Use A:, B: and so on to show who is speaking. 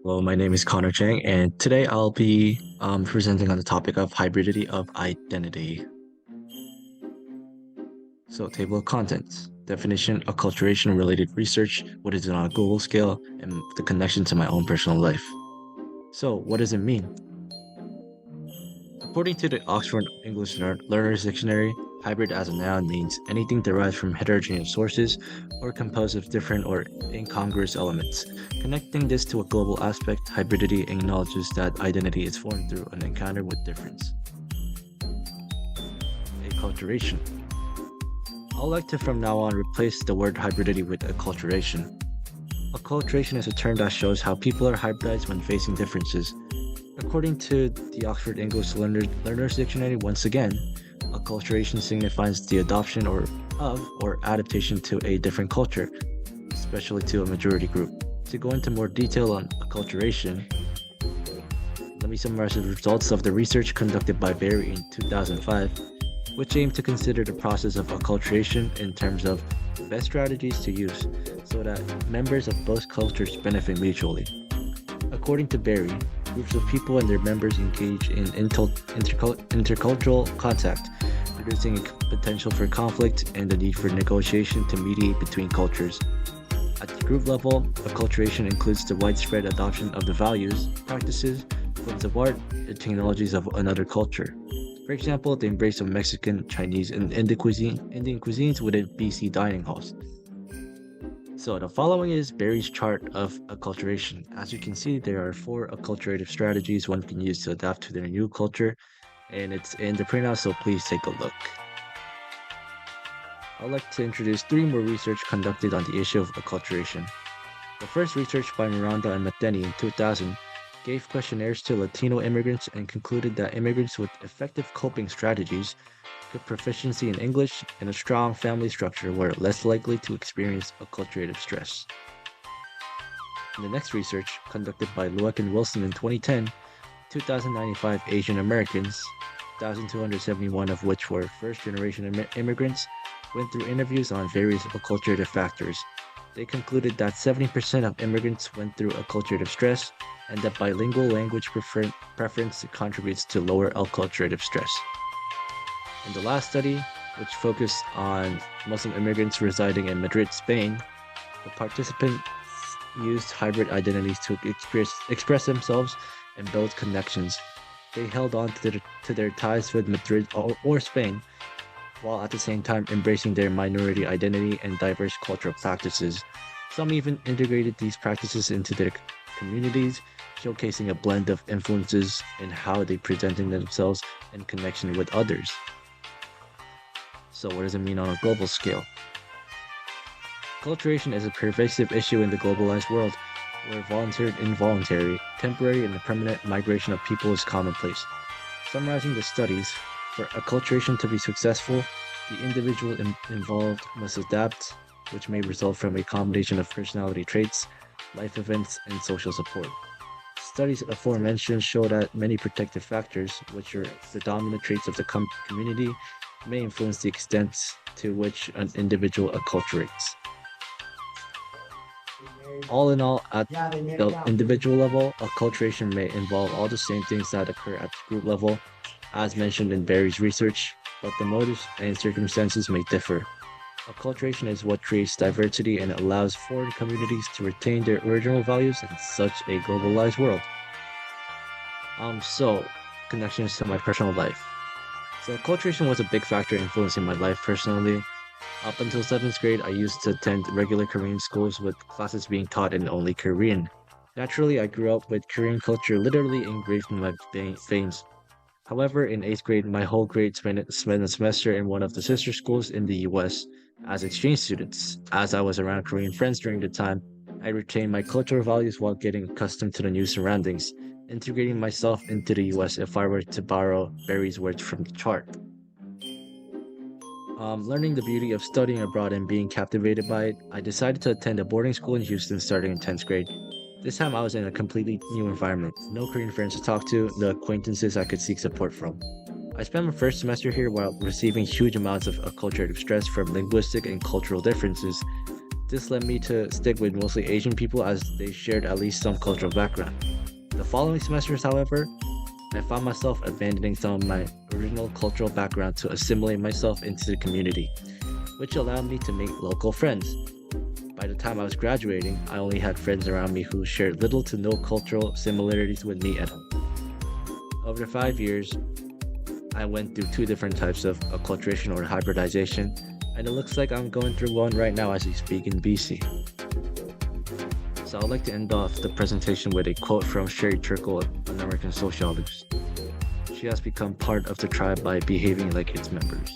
A: Well, my name is Connor Chang, and today I'll be presenting on the topic of hybridity of identity. So, table of contents, definition, acculturation related research, what is it on a global scale, and the connection to my own personal life. So, what does it mean? According to the Oxford English Learner's Dictionary, hybrid as a noun means anything derived from heterogeneous sources or composed of different or incongruous elements. Connecting this to a global aspect, hybridity acknowledges that identity is formed through an encounter with difference. Acculturation. I would like to from now on replace the word hybridity with acculturation. Acculturation is a term that shows how people are hybridized when facing differences. According to the Oxford English Learner's Dictionary, once again, acculturation signifies the adoption or adaptation to a different culture, especially to a majority group. To go into more detail on acculturation, let me summarize the results of the research conducted by Berry in 2005, which aimed to consider the process of acculturation in terms of best strategies to use so that members of both cultures benefit mutually. According to Berry, groups of people and their members engage in intercultural contact, reducing a potential for conflict and the need for negotiation to mediate between cultures. At the group level, acculturation includes the widespread adoption of the values, practices, forms of art, and technologies of another culture. For example, the embrace of Mexican, Chinese, and Indian cuisines within BC dining halls. So the following is Berry's chart of acculturation. As you can see, there are 4 acculturative strategies one can use to adapt to their new culture, and it's in the printout, so please take a look. I'd like to introduce 3 more research conducted on the issue of acculturation. The first research by Miranda and Matheny in 2000 gave questionnaires to Latino immigrants and concluded that immigrants with effective coping strategies, good proficiency in English, and a strong family structure were less likely to experience acculturative stress. In the next research, conducted by Lueck and Wilson in 2010, 2,095 Asian Americans, 1,271 of which were first-generation immigrants, went through interviews on various acculturative factors. They concluded that 70% of immigrants went through acculturative stress and that bilingual language preference contributes to lower acculturative stress. In the last study, which focused on Muslim immigrants residing in Madrid, Spain, the participants used hybrid identities to express themselves and build connections. They held on to their ties with Madrid or Spain, while at the same time embracing their minority identity and diverse cultural practices. Some even integrated these practices into their communities, showcasing a blend of influences in how they presented themselves in connection with others. So what does it mean on a global scale? Acculturation is a pervasive issue in the globalized world, where voluntary and involuntary, temporary and permanent migration of people is commonplace. Summarizing the studies, for acculturation to be successful, the individual involved must adapt, which may result from a combination of personality traits, life events, and social support. Studies aforementioned show that many protective factors, which are the dominant traits of the community, may influence the extent to which an individual acculturates. All in all, at the individual level, acculturation may involve all the same things that occur at the group level, as mentioned in Berry's research, but the motives and circumstances may differ. Acculturation is what creates diversity and allows foreign communities to retain their original values in such a globalized world. So, connections to my personal life. So, acculturation was a big factor influencing my life personally. Up until 7th grade, I used to attend regular Korean schools with classes being taught in only Korean. Naturally, I grew up with Korean culture literally engraved in my veins. However, in 8th grade, my whole grade spent a semester in one of the sister schools in the US as exchange students. As I was around Korean friends during the time, I retained my cultural values while getting accustomed to the new surroundings, integrating myself into the US if I were to borrow Berry's words from the chart. Learning the beauty of studying abroad and being captivated by it, I decided to attend a boarding school in Houston starting in 10th grade. This time I was in a completely new environment, no Korean friends to talk to, no acquaintances I could seek support from. I spent my first semester here while receiving huge amounts of acculturative stress from linguistic and cultural differences. This led me to stick with mostly Asian people as they shared at least some cultural background. The following semesters, however, I found myself abandoning some of my original cultural background to assimilate myself into the community, which allowed me to make local friends. By the time I was graduating, I only had friends around me who shared little to no cultural similarities with me at all. Over the 5 years, I went through two different types of acculturation or hybridization, and it looks like I'm going through one right now as we speak in BC. So I'd like to end off the presentation with a quote from Sherry Turkle, an American sociologist. She has become part of the tribe by behaving like its members.